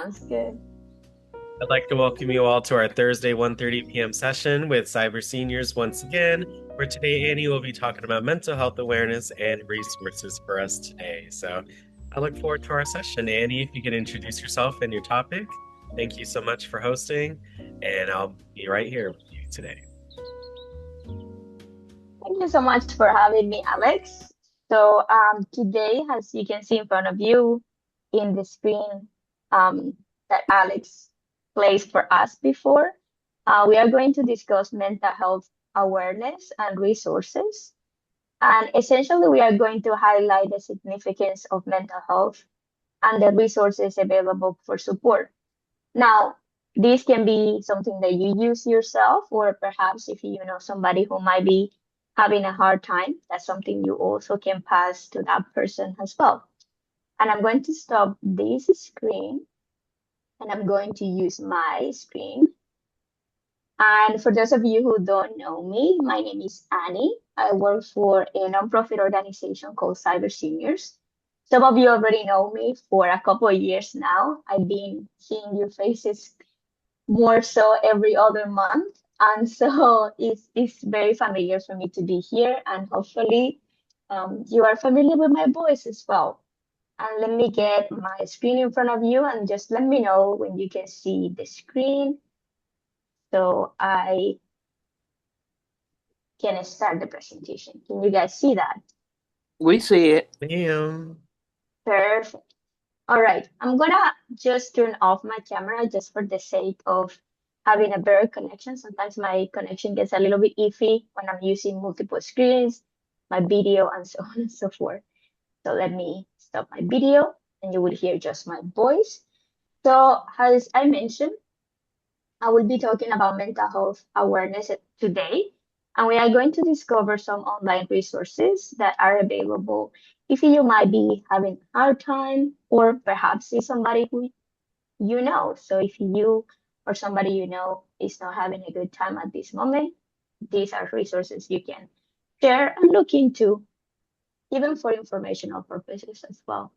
Sounds good. I'd like to welcome you all to our Thursday 1:30 p.m. session with Cyber Seniors once again, where today Annie will be talking about mental health awareness and resources for us today. So I look forward to our session. Annie, if you could introduce yourself and your topic. Thank you so much for hosting, and I'll be right here with you today. Thank you so much for having me, Alex. Today, as you can see in front of you in the screen that Alex placed for us before, we are going to discuss mental health awareness and resources. And essentially, we are going to highlight the significance of mental health and the resources available for support. Now, this can be something that you use yourself, or perhaps if you know somebody who might be having a hard time, that's something you also can pass to that person as well. And I'm going to stop this screen and I'm going to use my screen. And for those of you who don't know me, my name is Annie. I work for a nonprofit organization called Cyber Seniors. Some of you already know me for a couple of years now. I've been seeing your faces more so every other month. And so it's very familiar for me to be here. And hopefully you are familiar with my voice as well. And let me get my screen in front of you and just let me know when you can see the screen so I can start the presentation. Can you guys see that? We see it. Ma'am. Perfect. All right, I'm gonna just turn off my camera just for the sake of having a better connection. Sometimes my connection gets a little bit iffy when I'm using multiple screens, my video, and so on and so forth. So let me stop my video and you will hear just my voice. So as I mentioned, I will be talking about mental health awareness today, and we are going to discover some online resources that are available if you might be having a hard time or perhaps see somebody who you know. So if you or somebody you know is not having a good time at this moment, these are resources you can share and look into, even for informational purposes as well.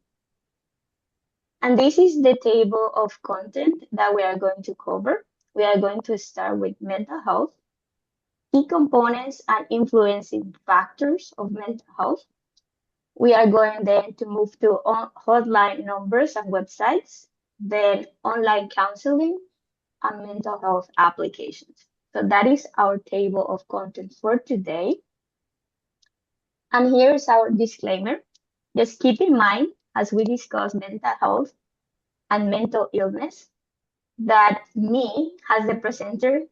And this is the table of content that we are going to cover. We are going to start with mental health, key components and influencing factors of mental health. We are going then to move to hotline numbers and websites, then online counseling and mental health applications. So that is our table of content for today. And here is our disclaimer. Just keep in mind as we discuss mental health and mental illness that me, as the presenter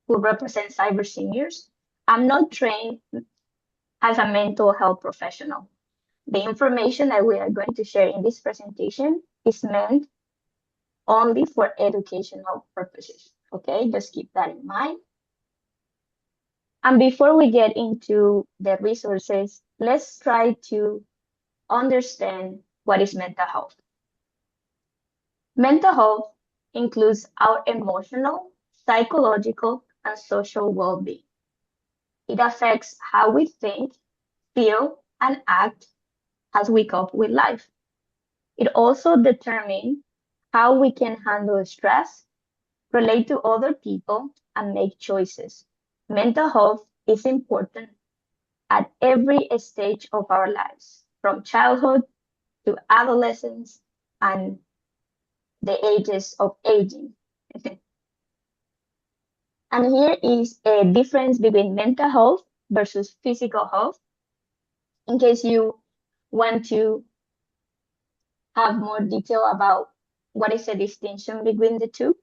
who represents cyber seniors, I'm not trained as a mental health professional. The information that we are going to share in this presentation is meant only for educational purposes. Okay, just keep that in mind. And before we get into the resources, let's try to understand what is mental health. Mental health includes our emotional, psychological, and social well-being. It affects how we think, feel, and act as we cope with life. It also determines how we can handle stress, relate to other people, and make choices. Mental health is important at every stage of our lives, from childhood to adolescence and the ages of aging. And here is a difference between mental health versus physical health, in case you want to have more detail about what is the distinction between the two.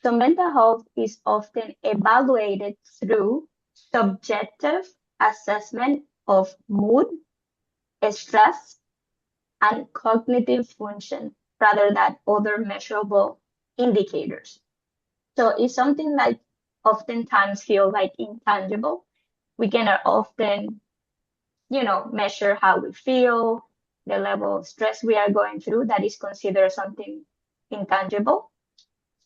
So mental health is often evaluated through subjective assessment of mood, stress, and cognitive function rather than other measurable indicators. So it's something like oftentimes feel like intangible. We cannot often, measure how we feel, the level of stress we are going through, that is considered something intangible.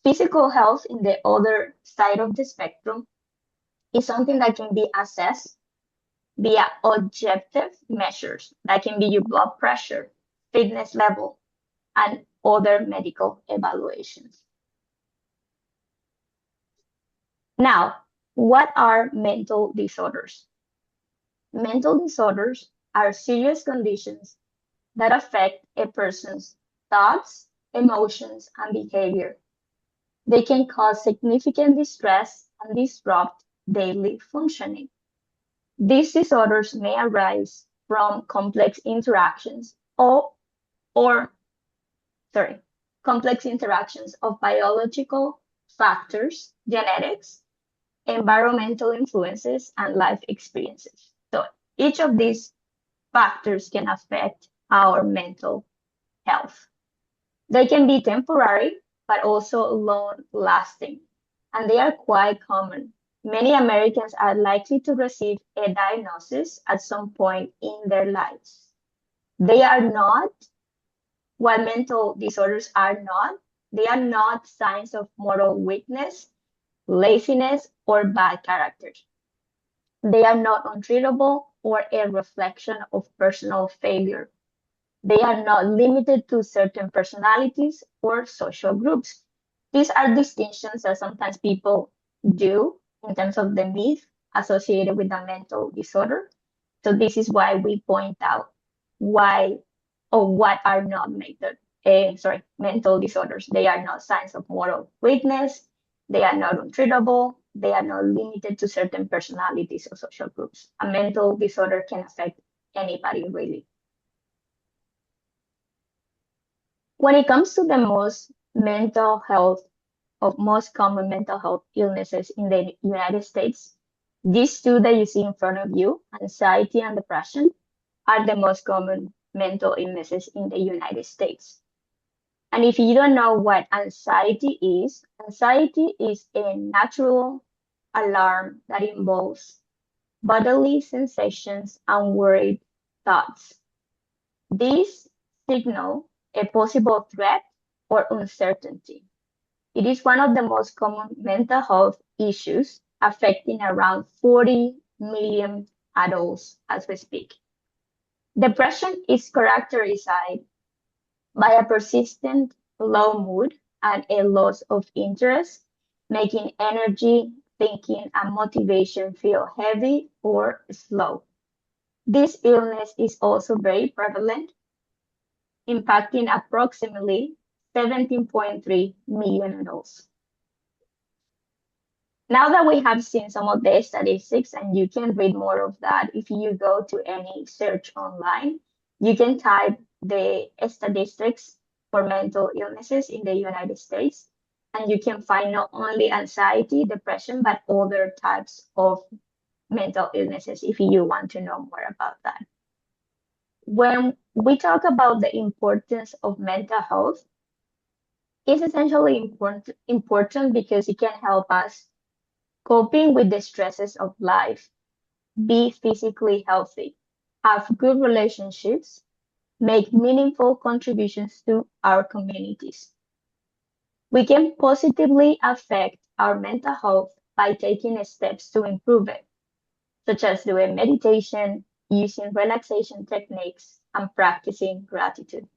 Physical health, in the other side of the spectrum, is something that can be assessed via objective measures. That can be your blood pressure, fitness level, and other medical evaluations. Now, what are mental disorders? Mental disorders are serious conditions that affect a person's thoughts, emotions, and behavior. They can cause significant distress and disrupt daily functioning. These disorders may arise from complex interactions complex interactions of biological factors, genetics, environmental influences, and life experiences. So each of these factors can affect our mental health. They can be temporary, but also long-lasting, and they are quite common. Many Americans are likely to receive a diagnosis at some point in their lives. They are not what mental disorders are not. They are not signs of moral weakness, laziness, or bad character. They are not untreatable or a reflection of personal failure. They are not limited to certain personalities or social groups. These are distinctions that sometimes people do in terms of the myth associated with a mental disorder. So this is why we point out why or what are not mental disorders. They are not signs of moral weakness. They are not untreatable. They are not limited to certain personalities or social groups. A mental disorder can affect anybody, really. When it comes to the most common mental health illnesses in the United States, these two that you see in front of you, anxiety and depression, are the most common mental illnesses in the United States. And if you don't know what anxiety is a natural alarm that involves bodily sensations and worried thoughts. These signal a possible threat or uncertainty. It is one of the most common mental health issues affecting around 40 million adults as we speak. Depression is characterized by a persistent low mood and a loss of interest, making energy, thinking, and motivation feel heavy or slow. This illness is also very prevalent, impacting approximately 17.3 million adults. Now that we have seen some of the statistics, and you can read more of that if you go to any search online, you can type the statistics for mental illnesses in the United States, and you can find not only anxiety, depression, but other types of mental illnesses if you want to know more about that. When we talk about the importance of mental health, it's essentially important because it can help us coping with the stresses of life, be physically healthy, have good relationships, make meaningful contributions to our communities. We can positively affect our mental health by taking steps to improve it, such as doing meditation, using relaxation techniques, and practicing gratitude.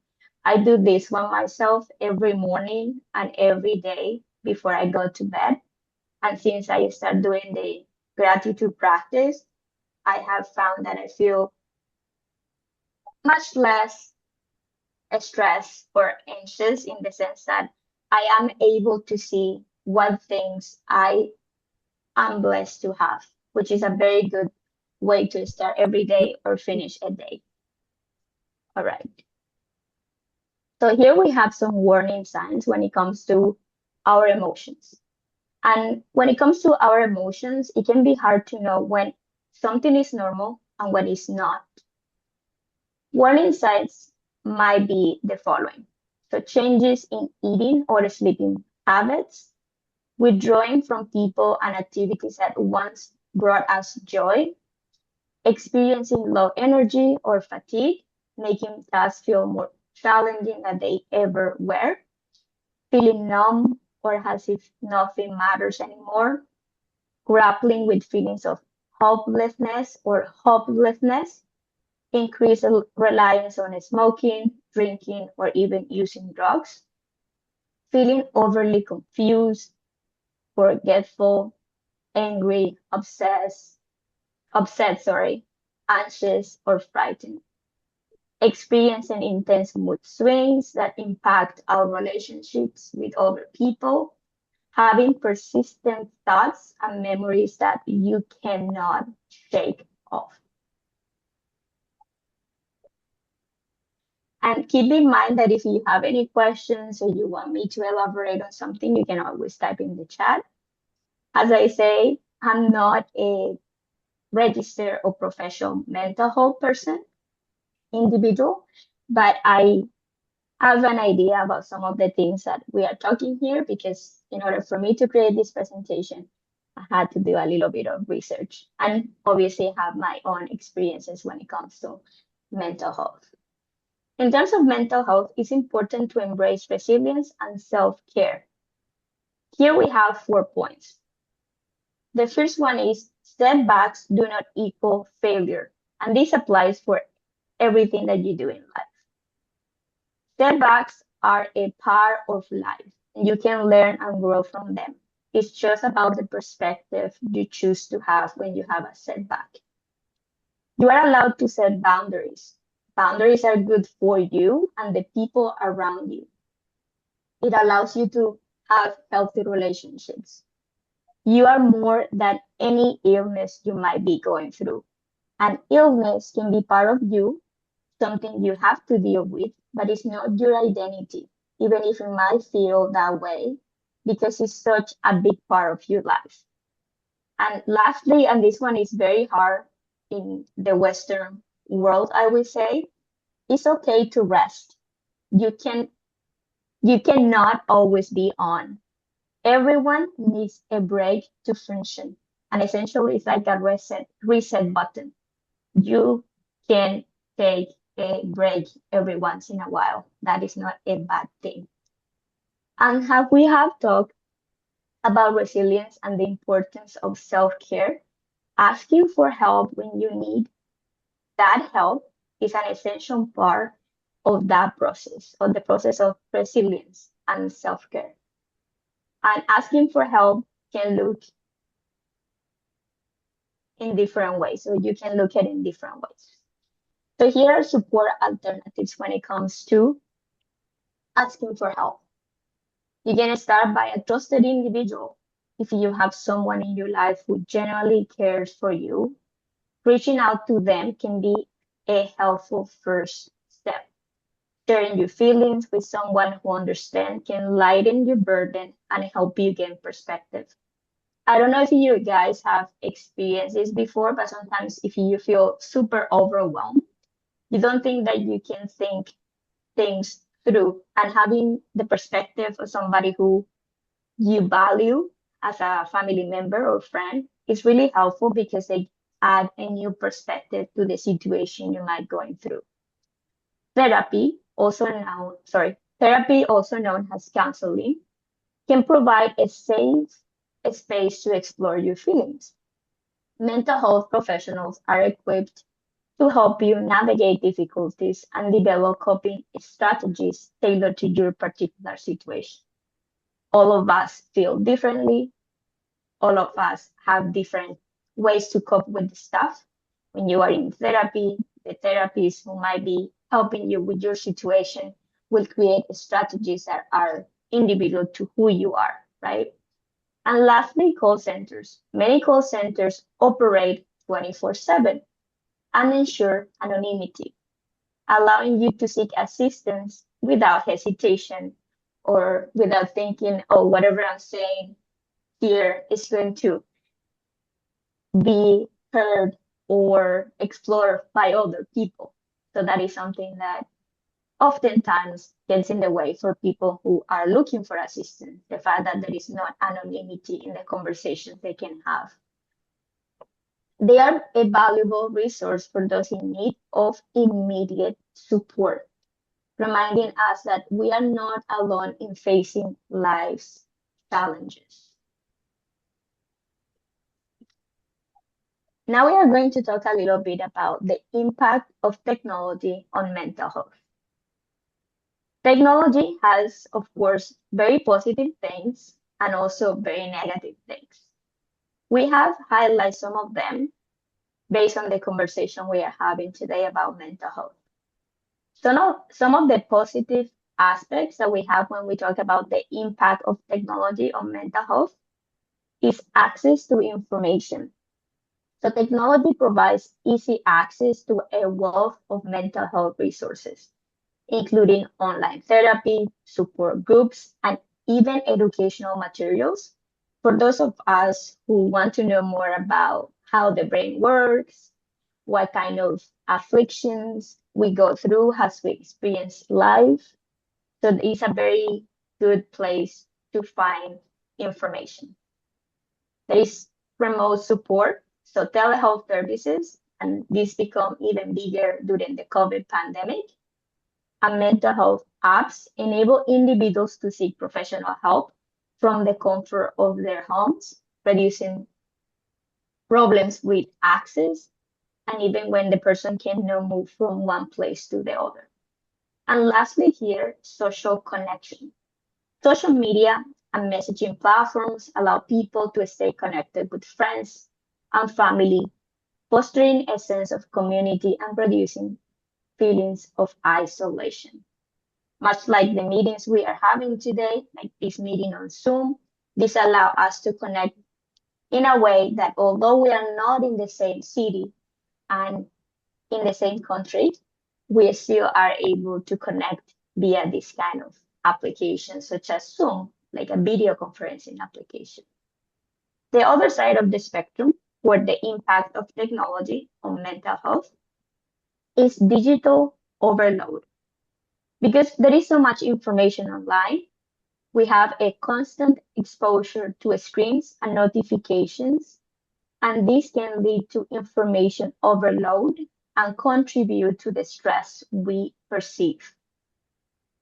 I do this one myself every morning and every day before I go to bed. And since I started doing the gratitude practice, I have found that I feel much less stressed or anxious in the sense that I am able to see what things I am blessed to have, which is a very good way to start every day or finish a day. All right. So here we have some warning signs when it comes to our emotions. And when it comes to our emotions, it can be hard to know when something is normal and when it's not. Warning signs might be the following. So changes in eating or sleeping habits, withdrawing from people and activities that once brought us joy, experiencing low energy or fatigue, making tasks feel more challenging than they ever were, feeling numb or as if nothing matters anymore, grappling with feelings of hopelessness or hopelessness, increased reliance on smoking, drinking, or even using drugs, feeling overly confused, forgetful, angry, upset, anxious, or frightened, experiencing intense mood swings that impact our relationships with other people, having persistent thoughts and memories that you cannot shake off. And keep in mind that if you have any questions or you want me to elaborate on something, you can always type in the chat. As I say, I'm not a registered or professional mental health person, individual, but I have an idea about some of the things that we are talking here because in order for me to create this presentation, I had to do a little bit of research and obviously have my own experiences when it comes to mental health. In terms of mental health, it's important to embrace resilience and self-care. Here we have 4 points. The first one is setbacks do not equal failure, and this applies for everything that you do in life. Setbacks are a part of life, and you can learn and grow from them. It's just about the perspective you choose to have when you have a setback. You are allowed to set boundaries. Boundaries are good for you and the people around you. It allows you to have healthy relationships. You are more than any illness you might be going through. An illness can be part of you, something you have to deal with, but it's not your identity, even if it might feel that way, because it's such a big part of your life. And lastly, and this one is very hard in the Western world, I would say, it's okay to rest. You cannot always be on. Everyone needs a break to function. And essentially it's like a reset button. You can take a break every once in a while. That is not a bad thing. And we have talked about resilience and the importance of self-care. Asking for help when you need that help is an essential part of that process, of the process of resilience and self-care. And asking for help can look in different ways, so you can look at it in different ways. So here are support alternatives when it comes to asking for help. You can start by a trusted individual. If you have someone in your life who genuinely cares for you, reaching out to them can be a helpful first step. Sharing your feelings with someone who understands can lighten your burden and help you gain perspective. I don't know if you guys have experienced this before, but sometimes if you feel super overwhelmed, you don't think that you can think things through, and having the perspective of somebody who you value as a family member or friend is really helpful because they add a new perspective to the situation you might going through. Therapy, also known as counseling, can provide a safe space to explore your feelings. Mental health professionals are equipped to help you navigate difficulties and develop coping strategies tailored to your particular situation. All of us feel differently. All of us have different ways to cope with the stuff. When you are in therapy, the therapist who might be helping you with your situation will create strategies that are individual to who you are, right? And lastly, call centers. Many call centers operate 24/7 and ensure anonymity, allowing you to seek assistance without hesitation or without thinking, oh, whatever I'm saying here is going to be heard or explored by other people. So that is something that oftentimes gets in the way for people who are looking for assistance, the fact that there is no anonymity in the conversations they can have. They are a valuable resource for those in need of immediate support, reminding us that we are not alone in facing life's challenges. Now we are going to talk a little bit about the impact of technology on mental health. Technology has, of course, very positive things and also very negative things. We have highlighted some of them based on the conversation we are having today about mental health. Some of the positive aspects that we have when we talk about the impact of technology on mental health is access to information. So technology provides easy access to a wealth of mental health resources, including online therapy, support groups, and even educational materials for those of us who want to know more about how the brain works, what kind of afflictions we go through as we experience life. So it's a very good place to find information. There is remote support, so telehealth services, and this become even bigger during the COVID pandemic. And mental health apps enable individuals to seek professional help from the comfort of their homes, reducing problems with access, and even when the person cannot move from one place to the other. And lastly, here, social connection. Social media and messaging platforms allow people to stay connected with friends and family, fostering a sense of community and reducing feelings of isolation. Much like the meetings we are having today, like this meeting on Zoom, this allows us to connect in a way that although we are not in the same city and in the same country, we still are able to connect via this kind of applications such as Zoom, like a video conferencing application. The other side of the spectrum, where the impact of technology on mental health, is digital overload. Because there is so much information online, we have a constant exposure to screens and notifications, and this can lead to information overload and contribute to the stress we perceive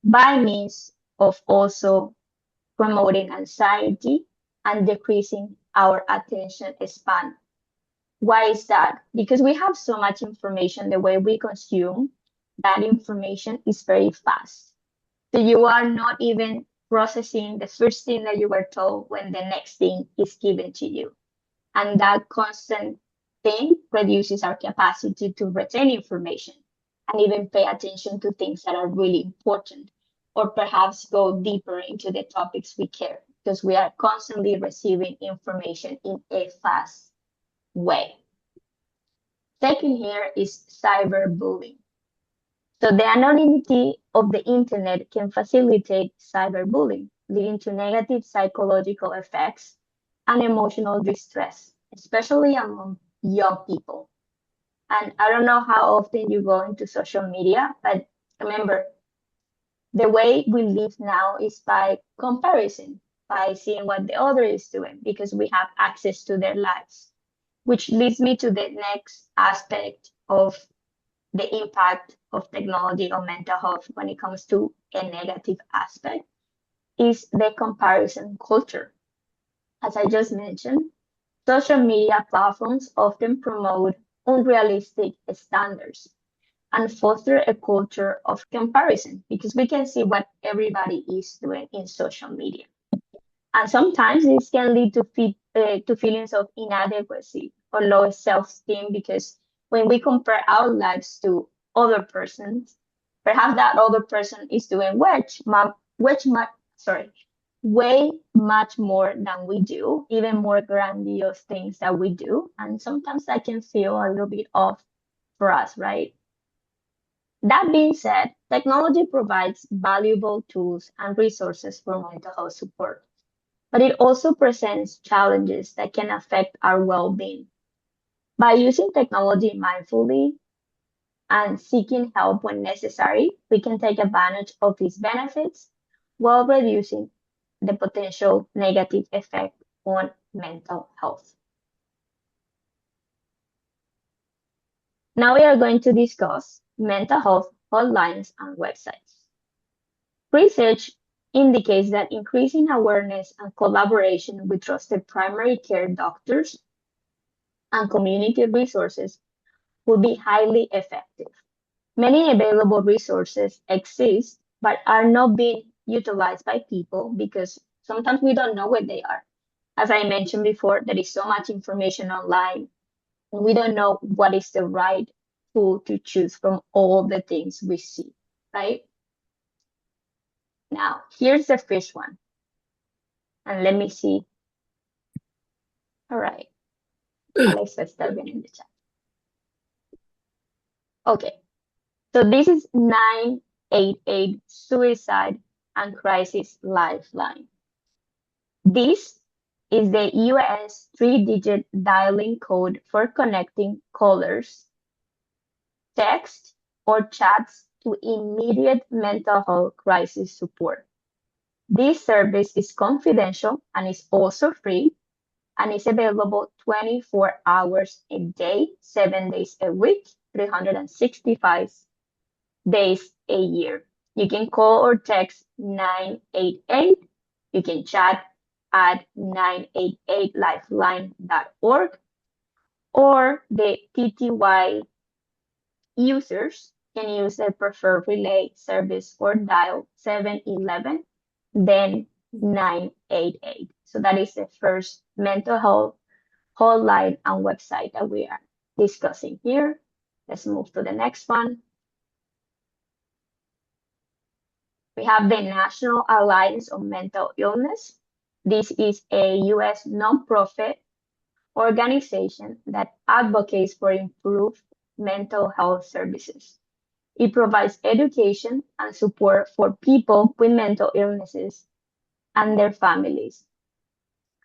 by means of also promoting anxiety and decreasing our attention span. Why is that? Because we have so much information, the way we consume that information is very fast. So you are not even processing the first thing that you were told when the next thing is given to you. And that constant thing reduces our capacity to retain information and even pay attention to things that are really important, or perhaps go deeper into the topics we care, because we are constantly receiving information in a fast way. Second here is cyberbullying. So the anonymity of the internet can facilitate cyberbullying, leading to negative psychological effects and emotional distress, especially among young people. And I don't know how often you go into social media, but remember, the way we live now is by comparison, by seeing what the other is doing, because we have access to their lives. Which leads me to the next aspect of the impact of technology on mental health when it comes to a negative aspect is the comparison culture. As I just mentioned, social media platforms often promote unrealistic standards and foster a culture of comparison because we can see what everybody is doing in social media. And sometimes this can lead to feelings of inadequacy or low self-esteem because when we compare our lives to other persons, perhaps that other person is doing way much more than we do, even more grandiose things that we do. And sometimes that can feel a little bit off for us, right? That being said, technology provides valuable tools and resources for mental health support, but it also presents challenges that can affect our well-being. By using technology mindfully and seeking help when necessary, we can take advantage of these benefits while reducing the potential negative effect on mental health. Now we are going to discuss mental health hotlines and websites. Research indicates that increasing awareness and collaboration with trusted primary care doctors and community resources will be highly effective. Many available resources exist but are not being utilized by people because sometimes we don't know where they are. As I mentioned before, there is so much information online, and we don't know what is the right tool to choose from all the things we see, right? Now, here's the first one. And let me see. All right. Alex has been in the chat. Okay. So this is 988 Suicide and Crisis Lifeline. This is the US 3-digit dialing code for connecting callers, text, or chats to immediate mental health crisis support. This service is confidential and is also free and is available 24 hours a day, 7 days a week, 365 days a year. You can call or text 988. You can chat at 988lifeline.org, or the TTY users can use the preferred relay service or dial 711, then 988. So that is the first mental health hotline and website that we are discussing here. Let's move to the next one. We have the National Alliance on Mental Illness. This is a US nonprofit organization that advocates for improved mental health services. It provides education and support for people with mental illnesses and their families,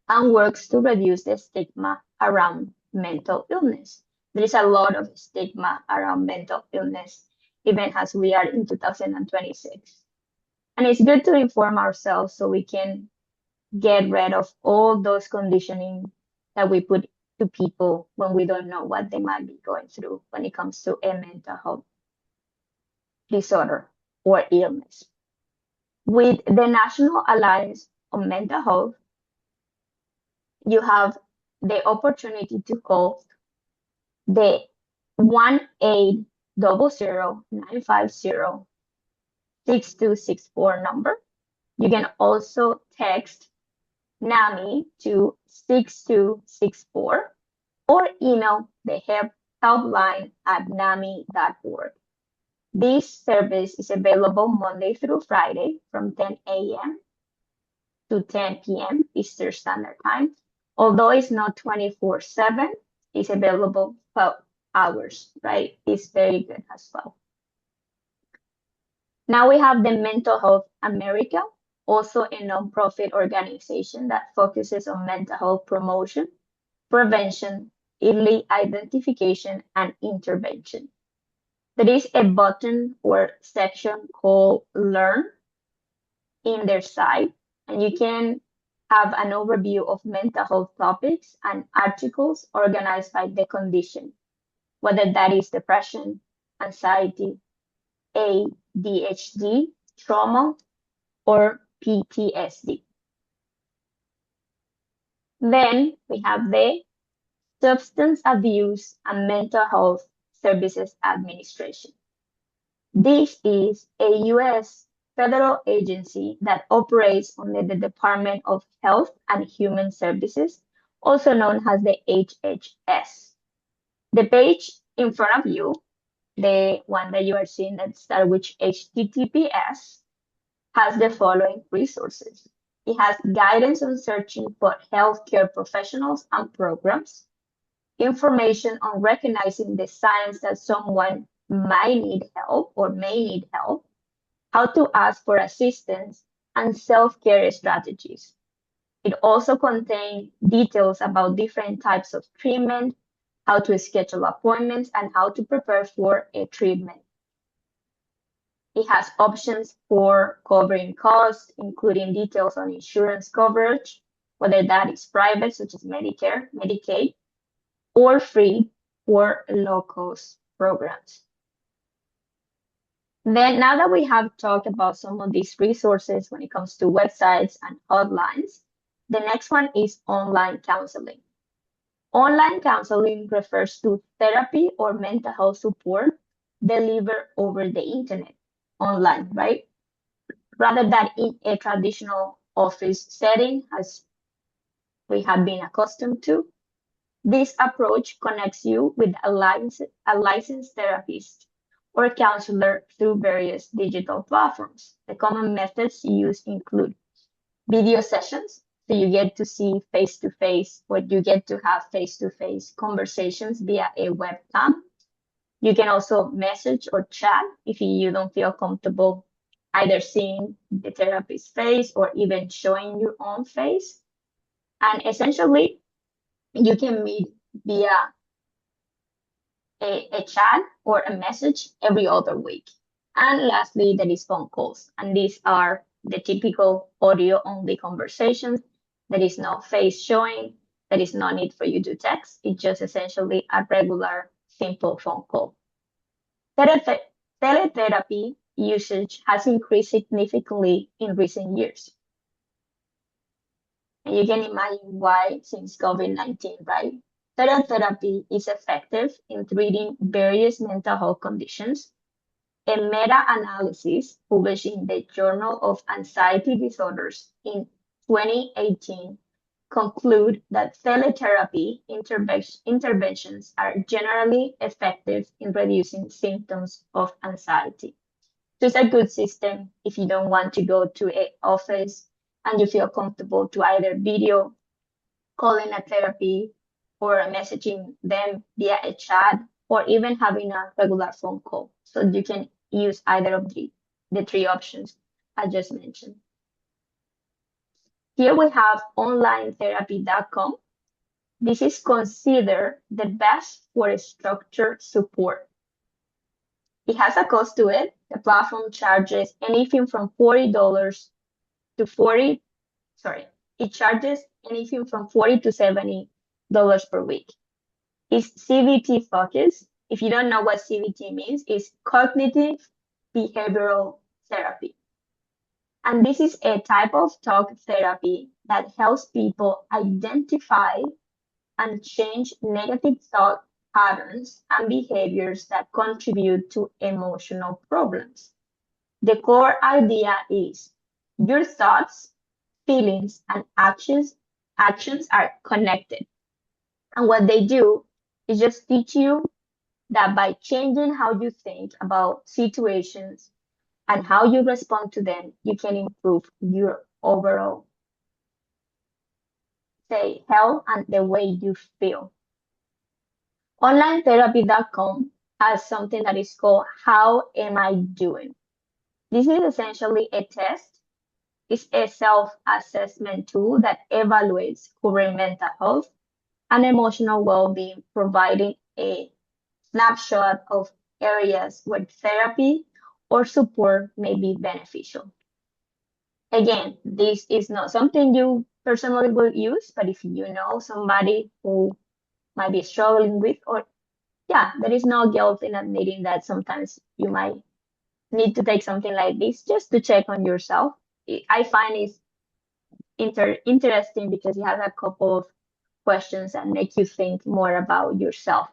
and works to reduce the stigma around mental illness. There is a lot of stigma around mental illness, even as we are in 2026. And it's good to inform ourselves so we can get rid of all those conditioning that we put to people when we don't know what they might be going through when it comes to a mental health disorder or illness. With the National Alliance on Mental Health, you have the opportunity to call the 1-800-950-6264 number. You can also text NAMI to 6264 or email the helpline at nami.org. This service is available Monday through Friday from 10 a.m. to 10 p.m. Eastern Standard Time. Although it's not 24/7, it's available 12 hours, right? It's very good as well. Now we have the Mental Health America, also a nonprofit organization that focuses on mental health promotion, prevention, early identification, and intervention. There is a button or section called Learn in their site, and you can have an overview of mental health topics and articles organized by the condition, whether that is depression, anxiety, ADHD, trauma, or PTSD. Then we have the Substance Abuse and Mental Health Services Administration. This is a U.S. federal agency that operates under the Department of Health and Human Services, also known as the HHS. The page in front of you, the one that you are seeing that starts with HTTPS, has the following resources. It has guidance on searching for healthcare professionals and programs, information on recognizing the signs that someone might need help or may need help, how to ask for assistance, and self-care strategies. It also contains details about different types of treatment, how to schedule appointments, and how to prepare for a treatment. It has options for covering costs, including details on insurance coverage, whether that is private, such as Medicare, Medicaid, or free or low-cost programs. Then now that we have talked about some of these resources when it comes to websites and hotlines, the next one is online counseling. Online counseling refers to therapy or mental health support delivered over the internet, online, right? rather than in a traditional office setting, as we have been accustomed to. This approach connects you with a licensed therapist or counselor through various digital platforms. The common methods used include video sessions, so you get to see face to face, or you get to have face to face conversations via a webcam. You can also message or chat if you don't feel comfortable either seeing the therapist's face or even showing your own face. And essentially, you can meet via a chat or a message every other week. And lastly, there is phone calls. And these are the typical audio only conversations. There is no face showing. There is no need for you to text. It's just essentially a regular, simple phone call. Teletherapy usage has increased significantly in recent years. And you can imagine why since COVID-19, right? Teletherapy is effective in treating various mental health conditions. A meta-analysis published in the Journal of Anxiety Disorders in 2018 conclude that teletherapy interventions are generally effective in reducing symptoms of anxiety. So it's a good system if you don't want to go to an office and you feel comfortable to either video calling a therapy or messaging them via a chat or even having a regular phone call. So you can use either of the three options I just mentioned. Here we have onlinetherapy.com. This is considered the best for structured support. It has a cost to it. The platform charges anything from $40 to 40, sorry, it charges anything from $40 to $70 per week. It's CBT focused. If you don't know what CBT means, it's cognitive behavioral therapy. And this is a type of talk therapy that helps people identify and change negative thought patterns and behaviors that contribute to emotional problems. The core idea is your thoughts, feelings, and actions are connected. And what they do is just teach you that by changing how you think about situations and how you respond to them, you can improve your overall, say, health and the way you feel. Onlinetherapy.com has something that is called How Am I Doing? This is essentially a test. It's a self-assessment tool that evaluates current mental health and emotional well-being, providing a snapshot of areas where therapy or support may be beneficial. Again, this is not something you personally will use, but if you know somebody who might be struggling with, or yeah, there is no guilt in admitting that sometimes you might need to take something like this just to check on yourself. I find it's interesting because it has a couple of questions that make you think more about yourself,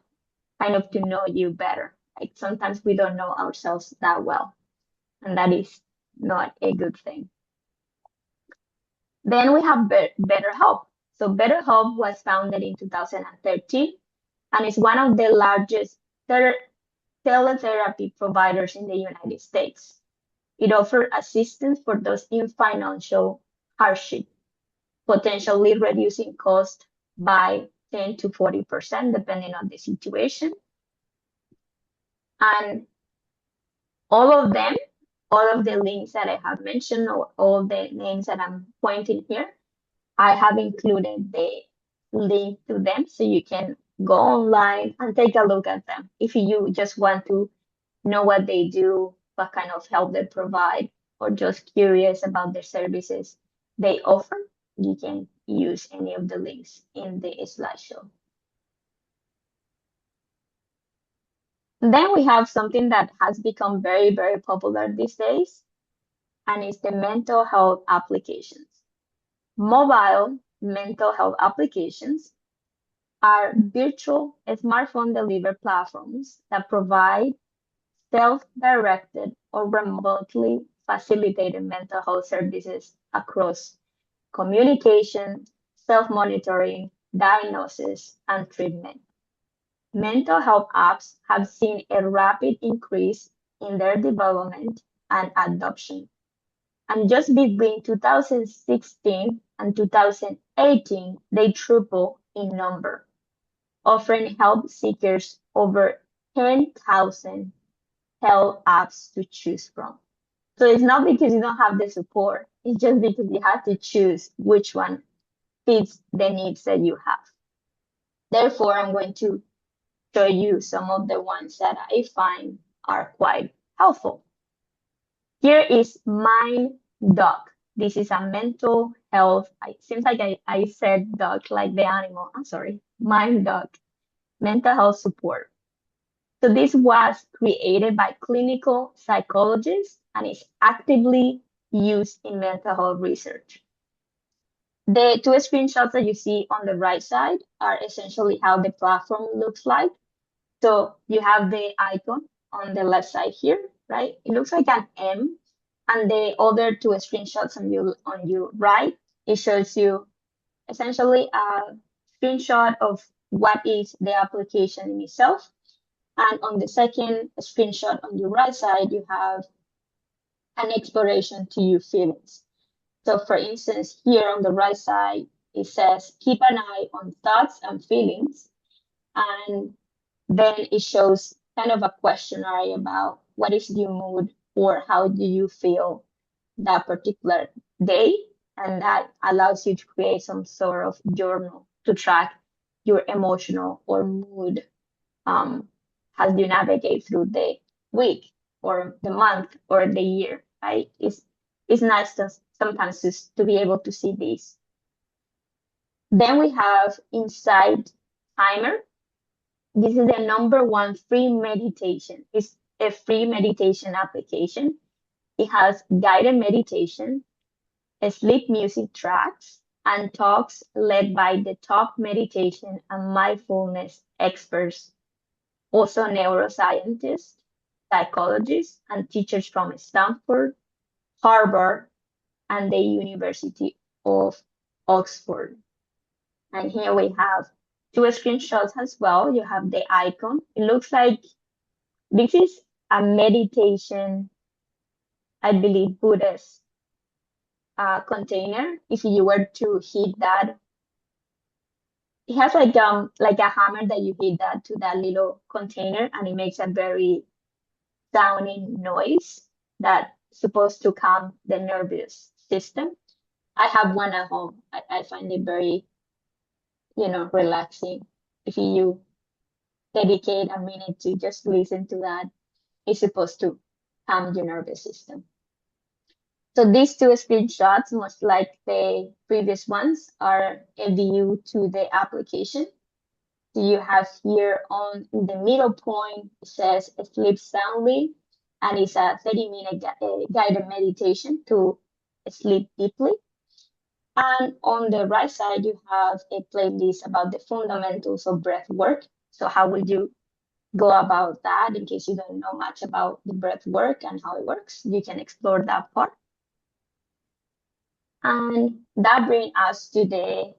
kind of to know you better. Like sometimes we don't know ourselves that well, and that is not a good thing. Then we have BetterHelp. So BetterHelp was founded in 2013 and is one of the largest teletherapy providers in the United States. It offers assistance for those in financial hardship, potentially reducing cost by 10 to 40%, depending on the situation. And all of them, all of the links that I have mentioned, or all the names that I'm pointing here, I have included the link to them so you can go online and take a look at them. If you just want to know what they do, what kind of help they provide, or just curious about the services they offer, you can use any of the links in the slideshow. Then we have something that has become very, very popular these days, and it's the mental health applications. Mobile mental health applications are virtual smartphone delivered platforms that provide self-directed or remotely facilitating mental health services across communication, self-monitoring, diagnosis, and treatment. Mental health apps have seen a rapid increase in their development and adoption. And just between 2016 and 2018, they tripled in number, offering help seekers over 10,000 health apps to choose from. So it's not because you don't have the support, it's just because you have to choose which one fits the needs that you have. Therefore, I'm going to show you some of the ones that I find are quite helpful. Here is MindDoc. This is a mental health. It seems like I said doc like the animal. I'm sorry. MindDoc, mental health support. So this was created by clinical psychologists and is actively used in mental health research. The two screenshots that you see on the right side are essentially how the platform looks like. So you have the icon on the left side here, right? It looks like an M, and the other two screenshots on your right, it shows you essentially a screenshot of what is the application in itself. And on the second screenshot on your right side, you have an exploration to your feelings. So for instance, here on the right side, it says, keep an eye on thoughts and feelings. And then it shows kind of a questionnaire about what is your mood or how do you feel that particular day. And that allows you to create some sort of journal to track your emotional or mood as you navigate through the week or the month or the year, right? It's nice to sometimes to be able to see these. Then we have Insight Timer. This is the #1 free meditation. It's a free meditation application. It has guided meditation, sleep music tracks, and talks led by the top meditation and mindfulness experts, also neuroscientists, psychologists, and teachers from Stanford, Harvard, and the University of Oxford. And here we have two screenshots as well. You have the icon. It looks like this is a meditation, I believe, Buddhist container. If you were to hit that, it has like a hammer that you hit that to that little container, and it makes a very sounding noise that's supposed to calm the nervous system. I have one at home. I find it very, relaxing. If you dedicate a minute to just listen to that, it's supposed to calm your nervous system. So these two screenshots, much like the previous ones, are a view to the application. So you have here on the middle point, it says sleep soundly, and it's a 30-minute guided meditation to sleep deeply. And on the right side, you have a playlist about the fundamentals of breath work. So how would you go about that in case you don't know much about the breath work and how it works? You can explore that part. And that brings us to the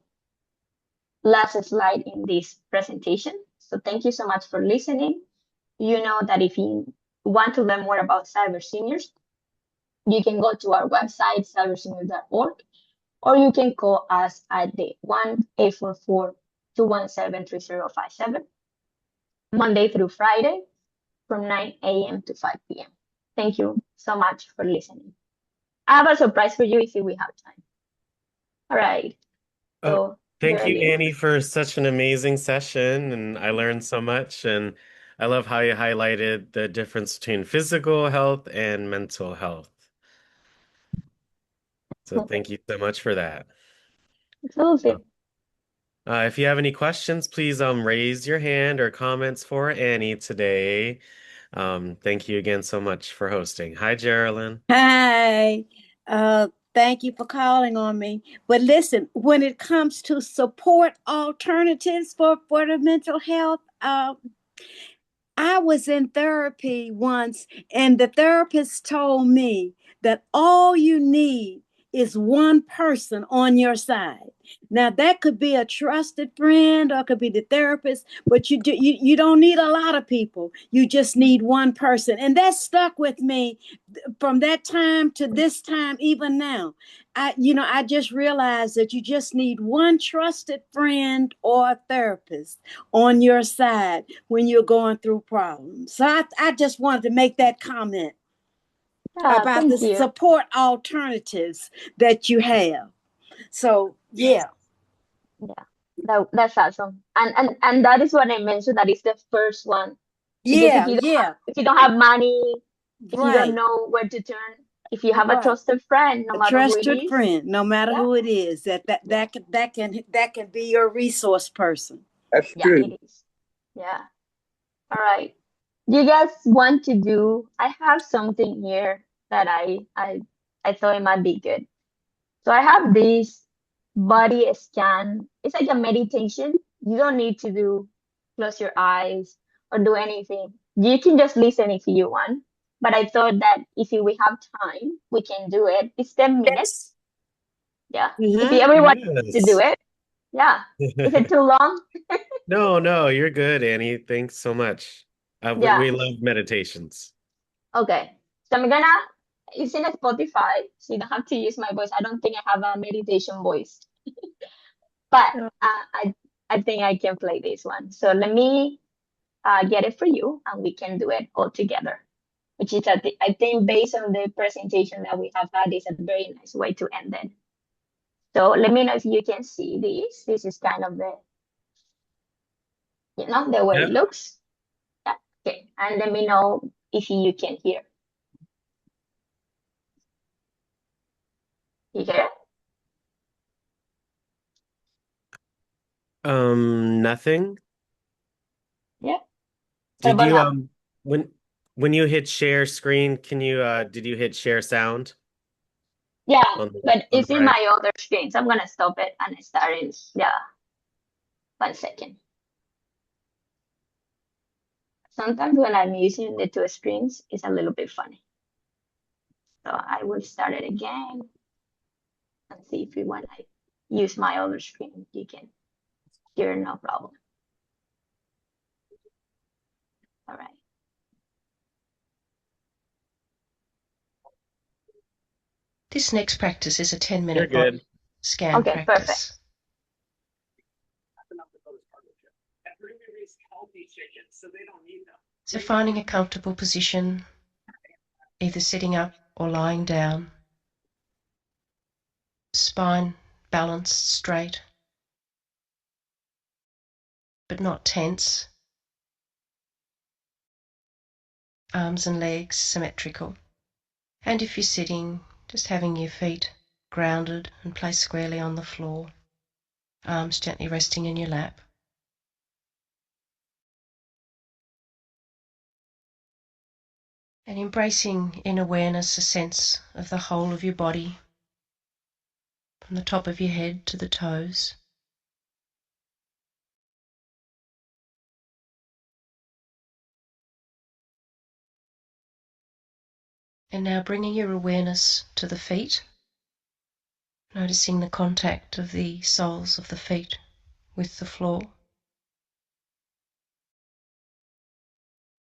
last slide in this presentation. So thank you so much for listening. You know that if you want to learn more about Cyber Seniors, you can go to our website, cyberseniors.org, or you can call us at the 1-844-217-3057, Monday through Friday from 9 a.m. to 5 p.m. Thank you so much for listening. I have a surprise for you if we have time. All right. So thank you, Annie, for such an amazing session. And I learned so much. And I love how you highlighted the difference between physical health and mental health. So thank you so much for that. Absolutely. If you have any questions, please raise your hand or comments for Annie today. Thank you again so much for hosting. Hi, Geraldine. Hi. Thank you for calling on me. But listen, when it comes to support alternatives for the mental health, I was in therapy once, and the therapist told me that all you need is one person on your side. Now that could be a trusted friend or it could be the therapist, but you don't need a lot of people. You just need one person. And that stuck with me from that time to this time, even now. I just realized that you just need one trusted friend or therapist on your side when you're going through problems. So I just wanted to make that comment about the Thank you. support alternatives that you have. So yeah. That's awesome. And that is what I mentioned. That is the first one. Because Yeah, yeah. if you don't have money, if you don't Right. know where to turn, if you have a Right. trusted friend, no A matter who it trusted is, friend, no matter yeah, who it is, that can be your resource person. That's yeah, true. it is. Yeah. All right. Do you guys want to do? I have something here that I thought it might be good. So I have this body scan. It's like a meditation. You don't need to close your eyes or do anything. You can just listen if you want. But I thought that if we have time, we can do it. It's 10 minutes. Yeah. If Mhm. everyone wants to do Yes. it. Yeah. Is it too long? No, you're good, Annie. Thanks so much. We Yeah. love meditations. Okay. So it's in a Spotify, so you don't have to use my voice. I don't think I have a meditation voice. But I think I can play this one. So let me get it for you, and we can do it all together. Which is, I think, based on the presentation that we have had, is a very nice way to end it. So let me know if you can see this. This is kind of the way Yeah. it looks. Yeah. Okay. And let me know if you can hear. You hear it? Nothing. Yeah. What Did about you now? when you hit share screen, can you did you hit share sound Yeah, on but the it's in right? my other screen, so I'm gonna stop it and start it. Yeah, 1 second. Sometimes when I'm using the two screens, it's a little bit funny. So I will start it again and see if you want to use my other screen. You can hear, no problem. All right. This next practice is a You're 10-minute good. body scan Okay, perfect. practice. So finding a comfortable position, either sitting up or lying down, spine balanced straight, but not tense, arms and legs symmetrical. And if you're sitting, just having your feet grounded and placed squarely on the floor, arms gently resting in your lap. And embracing in awareness a sense of the whole of your body, from the top of your head to the toes. And now bringing your awareness to the feet, noticing the contact of the soles of the feet with the floor,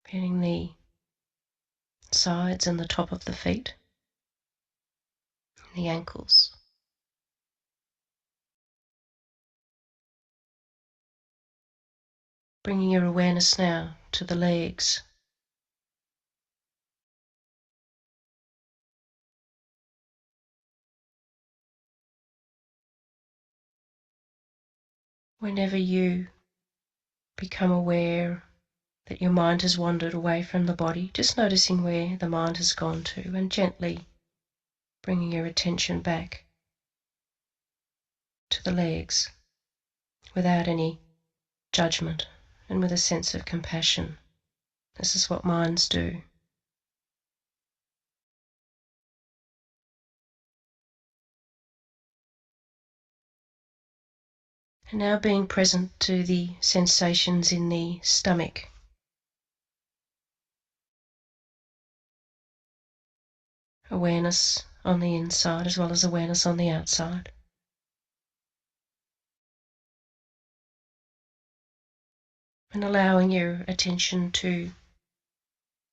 feeling the sides and the top of the feet, the ankles. Bringing your awareness now to the legs. Whenever you become aware that your mind has wandered away from the body, just noticing where the mind has gone to and gently bringing your attention back to the legs without any judgment and with a sense of compassion. This is what minds do. And now being present to the sensations in the stomach. awareness on the inside as well as awareness on the outside. And allowing your attention to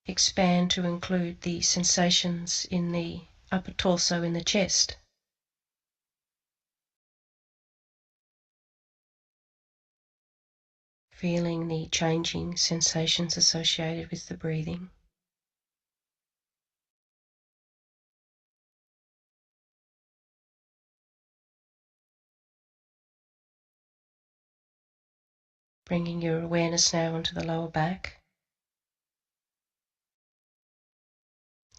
expand to include the sensations in the upper torso, in the chest. Feeling the changing sensations associated with the breathing. Bringing your awareness now onto the lower back.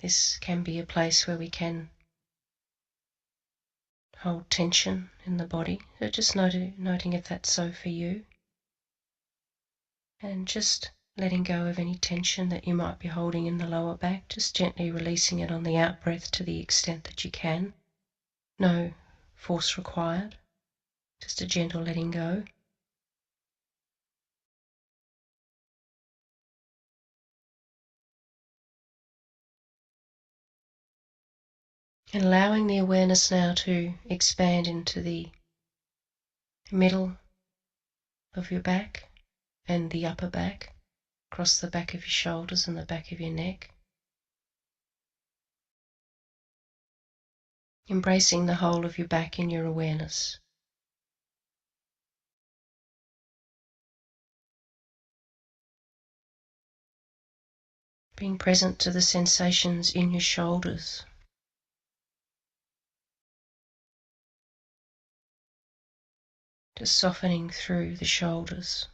This can be a place where we can hold tension in the body. So just noting if that's so for you. And just letting go of any tension that you might be holding in the lower back, just gently releasing it on the out breath to the extent that you can. No force required, just a gentle letting go. And allowing the awareness now to expand into the middle of your back and the upper back, across the back of your shoulders and the back of your neck. Embracing the whole of your back in your awareness. Being present to the sensations in your shoulders. Just softening through the shoulders.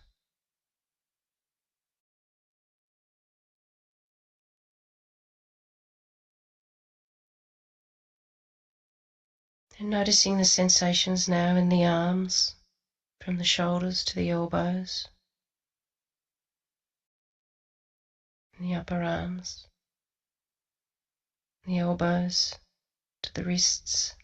And noticing the sensations now in the arms, from the shoulders to the elbows, and the upper arms, the elbows to the wrists.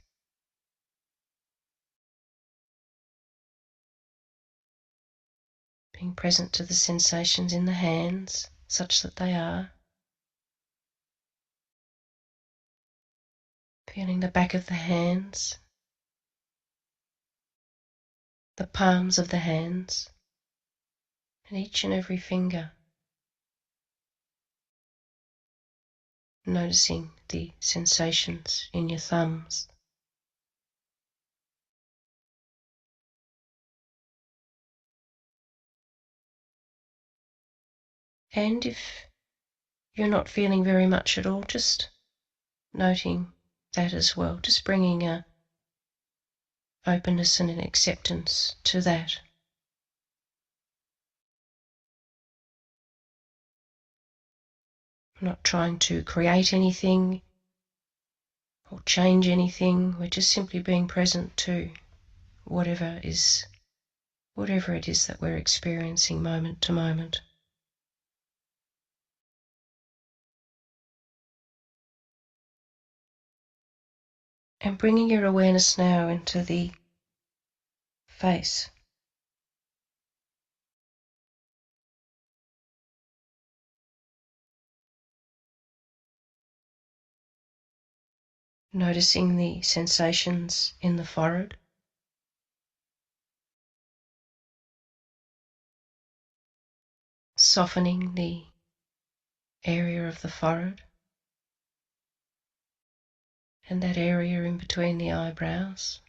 Being present to the sensations in the hands, such that they are. Feeling the back of the hands, the palms of the hands, and each and every finger. Noticing the sensations in your thumbs. And if you're not feeling very much at all, just noting that as well, just bringing a openness and an acceptance to that. We're not trying to create anything or change anything. We're just simply being present to whatever it is that we're experiencing moment to moment. And bringing your awareness now into the face. Noticing the sensations in the forehead. Softening the area of the forehead. And that area in between the eyebrows.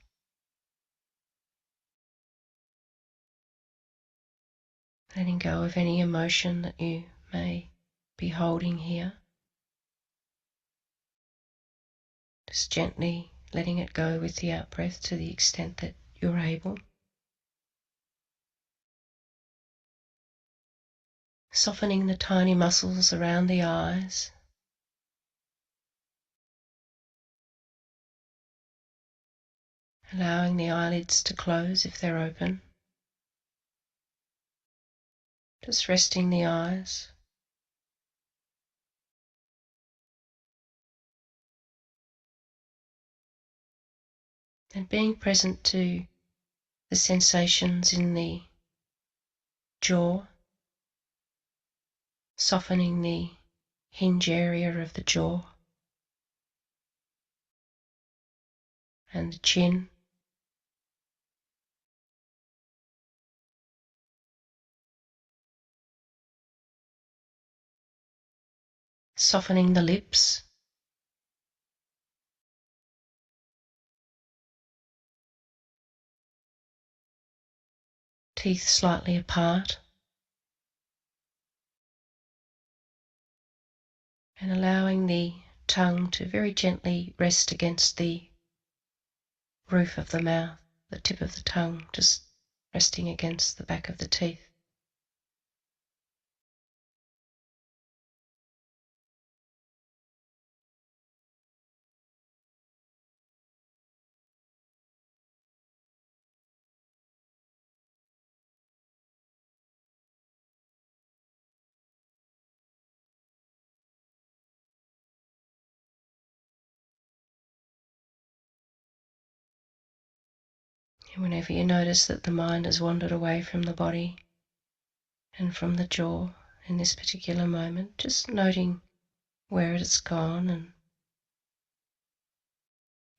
Letting go of any emotion that you may be holding here. Just gently letting it go with the out breath to the extent that you're able. Softening the tiny muscles around the eyes. Allowing the eyelids to close if they're open. Just resting the eyes. And being present to the sensations in the jaw, softening the hinge area of the jaw. and the chin. Softening the lips. Teeth slightly apart. And allowing the tongue to very gently rest against the roof of the mouth, the tip of the tongue just resting against the back of the teeth. And whenever you notice that the mind has wandered away from the body and from the jaw in this particular moment, just noting where it has gone, and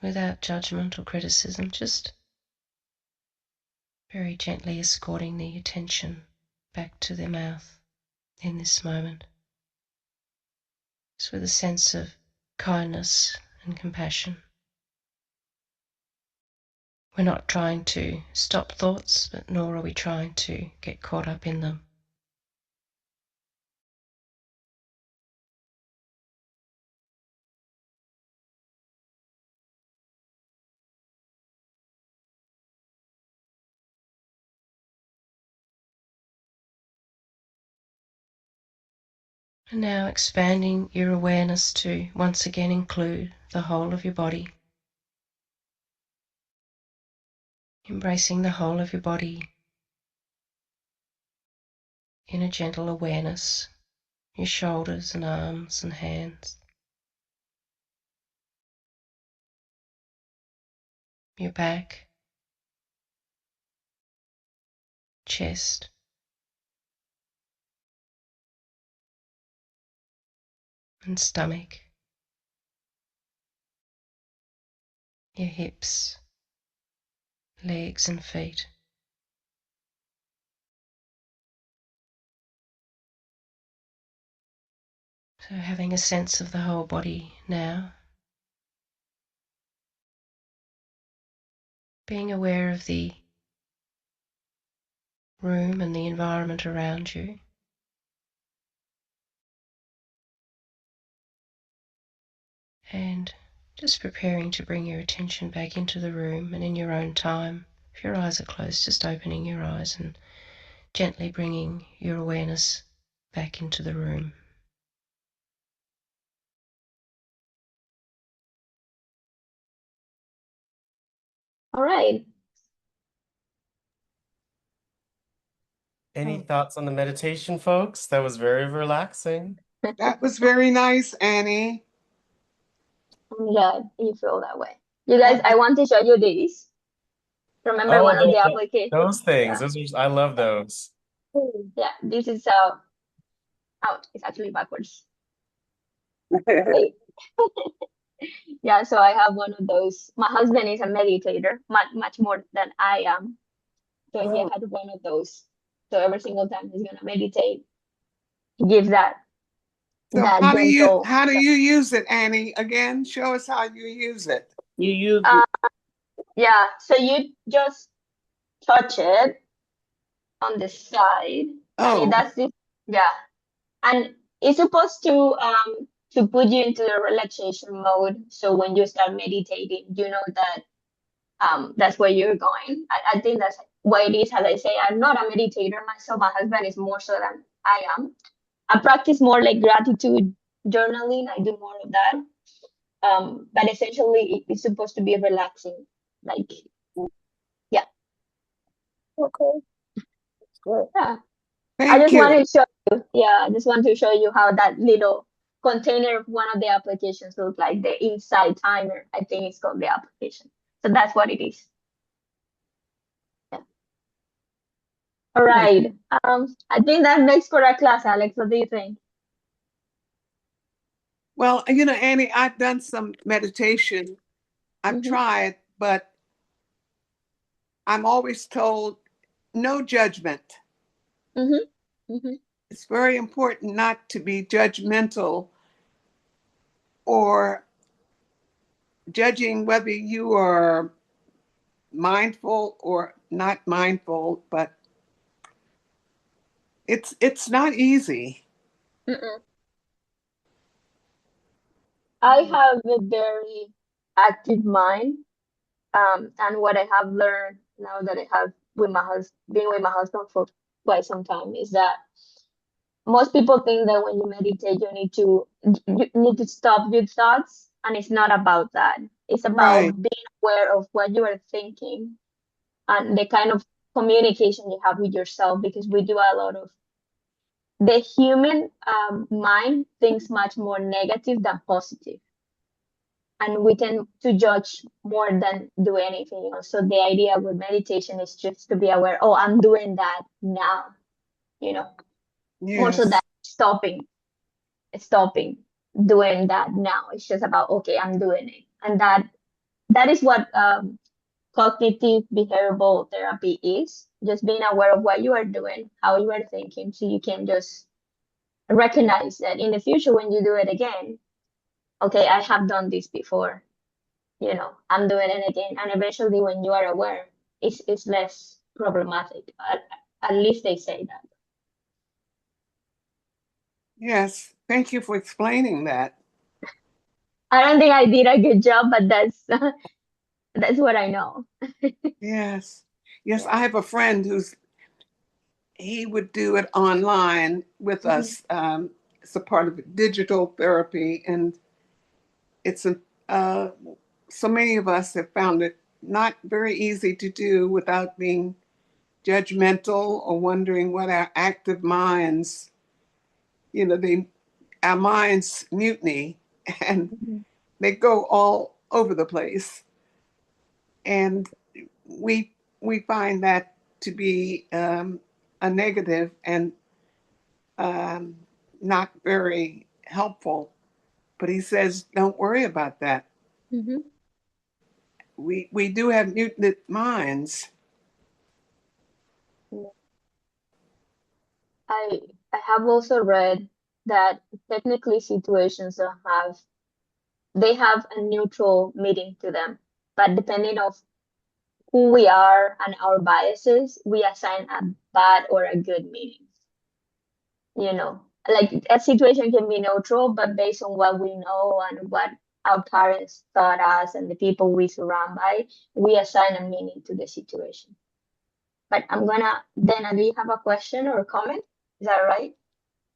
without judgment or criticism, just very gently escorting the attention back to the mouth in this moment. Just with a sense of kindness and compassion. We're not trying to stop thoughts, but nor are we trying to get caught up in them. And now expanding your awareness to once again include the whole of your body. Embracing the whole of your body in a gentle awareness, your shoulders and arms and hands, your back, chest, and stomach, your hips, legs and feet. So having a sense of the whole body now. Being aware of the room and the environment around you. And just preparing to bring your attention back into the room, and in your own time, if your eyes are closed, just opening your eyes and gently bringing your awareness back into the room. All right. Any thoughts on the meditation, folks? That was very relaxing. That was very nice, Annie. I'm glad you feel that way. You guys, I want to show you this. Remember one of the applications? Those things. Those I love those. Yeah, this is oh, it's actually backwards. Wait. Yeah, so I have one of those. My husband is a meditator, much more than I am. So he had one of those. So every single time he's gonna meditate, he gives that So that how gentle. do you use it, Annie? Again, show us how you use it. You use Yeah, so you just touch it on the side. Oh. And that's it. Yeah. And it's supposed to put you into the relaxation mode. So when you start meditating, you know that that's where you're going. I think that's what it is. As I say, I'm not a meditator myself. My husband is more so than I am. I practice more like gratitude journaling. I do more of that. But essentially it's supposed to be relaxing. Like, yeah. Okay. Good. Yeah. I just want to show you. Yeah, I just want to show you how that little container of one of the applications looks like. The Insight Timer, I think it's called the application. So that's what it is. Yeah. All right. I think that makes for a class, Alex. What do you think? Well, you know, Annie, I've done some meditation. I've tried, but I'm always told no judgment. Mm-hmm. Mm-hmm. It's very important not to be judgmental or judging whether you are mindful or not mindful, but it's not easy. Mm-mm. I have a very active mind. And what I have learned now that I have with my husband, been with my husband for quite some time, is that most people think that when you meditate, you need to stop your thoughts, and it's not about that. It's about Right. being aware of what you are thinking and the kind of communication you have with yourself, because we do a lot of the human mind thinks much more negative than positive, and we tend to judge more than do anything else. So the idea with meditation is just to be aware, oh, I'm doing that now, you know, more so Yes. that stopping doing that now. It's just about, okay, I'm doing it. And that is what cognitive behavioral therapy is, just being aware of what you are doing, how you are thinking, so you can just recognize that in the future when you do it again, okay, I have done this before, I'm doing it again. And eventually when you are aware, it's less problematic. At least they say that. Yes. Thank you for explaining that. I don't think I did a good job, but that's what I know. Yes. Yes. Yeah. I have a friend he would do it online with Mhm. us. It's a part of digital therapy, and it's so many of us have found it not very easy to do without being judgmental or wondering what our active minds, our minds mutiny and Mhm. they go all over the place. And we find that to be a negative and um, not very helpful. But he says, don't worry about that. Mhm. We do have mutant minds. I I have also read that technically situations don't have they have a neutral meaning to them, but depending of who we are and our biases, we assign a bad or a good meaning. Like a situation can be neutral, but based on what we know and what our parents taught us and the people we surround by, we assign a meaning to the situation. But Dana, do you have a question or a comment? Is that right?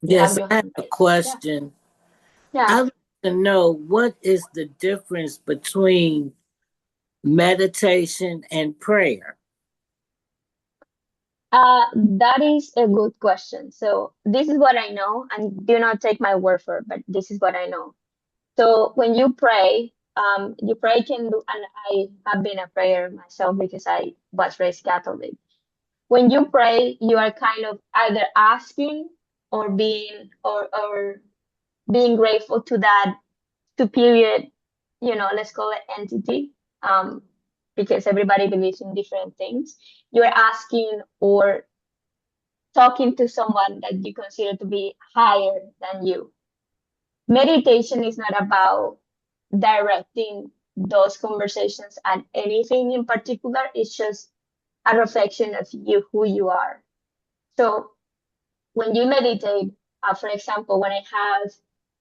You have Yes, your I have hand a raised. Yeah. question. Yeah. I'd like to know what is the difference between meditation and prayer? That is a good question. So this is what I know, and do not take my word for it, but this is what I know. So when you pray can do, and I have been a prayer myself because I was raised Catholic. When you pray, you are kind of either asking or being grateful to that superior, let's call it entity, um, because everybody believes in different things. You're asking or talking to someone that you consider to be higher than you. Meditation is not about directing those conversations at anything in particular. It's just a reflection of you, who you are. So when you meditate, for example, when I have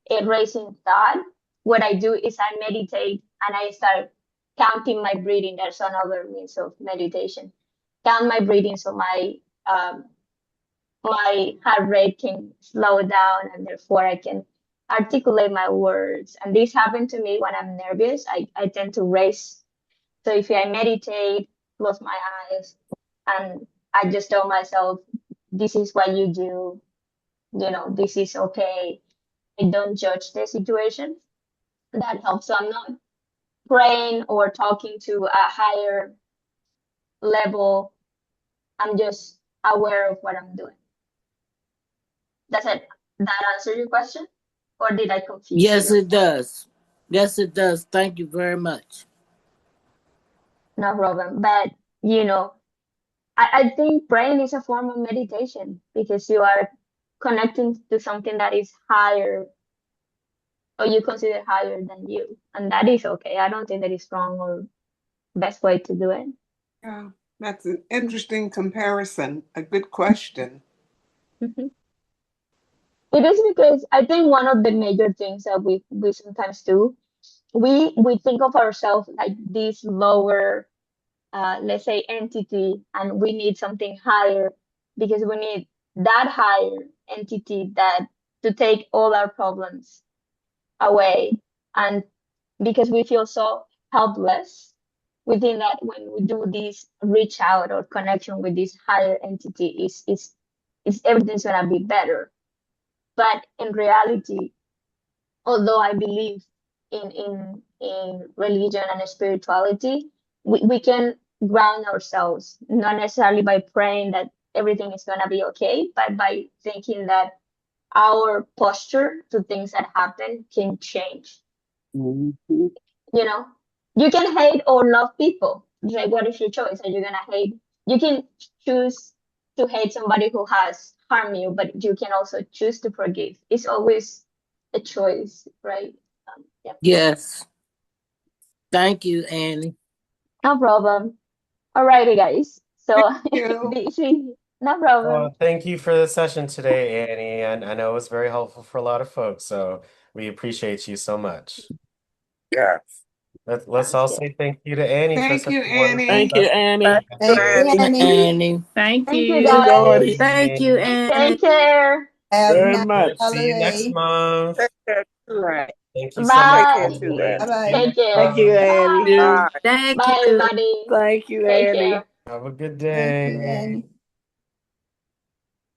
a racing thought, what I do is I meditate and I start counting my breathing. There's another means of meditation. Count my breathing so um, my heart rate can slow down, and therefore I can articulate my words. And this happened to me when I'm nervous. I tend to race. So if I meditate, close my eyes, and I just tell myself, this is what you do, this is okay. I don't judge the situation. That helps. So I'm not praying or talking to a higher level. I'm just aware of what I'm doing. Does that answer your question? Or did I confuse Yes, you? it does. Yes, it does. Thank you very much. No problem. But you know, I think praying is a form of meditation because you are connecting to something that is higher or you consider higher than you. And that is okay. I don't think that is wrong or best way to do it. Yeah, that's an interesting comparison. A good question. Mhm. It is because I think one of the major things that we sometimes do, we think of ourselves like this lower, let's say, entity, and we need something higher because we need that higher entity that to take all our problems away, and because we feel so helpless, we think that when we do this reach out or connection with this higher entity is everything's gonna be better. But in reality, although I believe in religion and spirituality, we can ground ourselves, not necessarily by praying that everything is gonna be okay, but by thinking that our posture to things that happen can change. Mhm. You know, you can hate or love people. Like, what is your choice? Are you gonna hate? You can choose to hate somebody who has harmed you, but you can also choose to forgive. It's always a choice, right? Yeah, Yes. Thank you, Annie. no problem. Alrighty, guys. So You. this is no problem. Thank you for the session today, Annie. And I know it was very helpful for a lot of folks, so we appreciate you so much. Yes. Let's Sounds all good. say thank you to Annie for Thank such you, a wonderful Annie. Thank you, session. Annie. Thank Thank you, you, Annie. Annie. Thank Thank you, you. guys. Thank you, Take Annie, care. Have a very nice much. See you next holiday. month. Take care too. Right. Thank you so much, Take care Bye. too, Annie. Annie. See you Bye-bye. Take next care. Thank you, month. Annie. Bye. Bye. Thank Bye, you. everybody. Thank you, Take Annie. care. Have a good Thank you, day. Annie.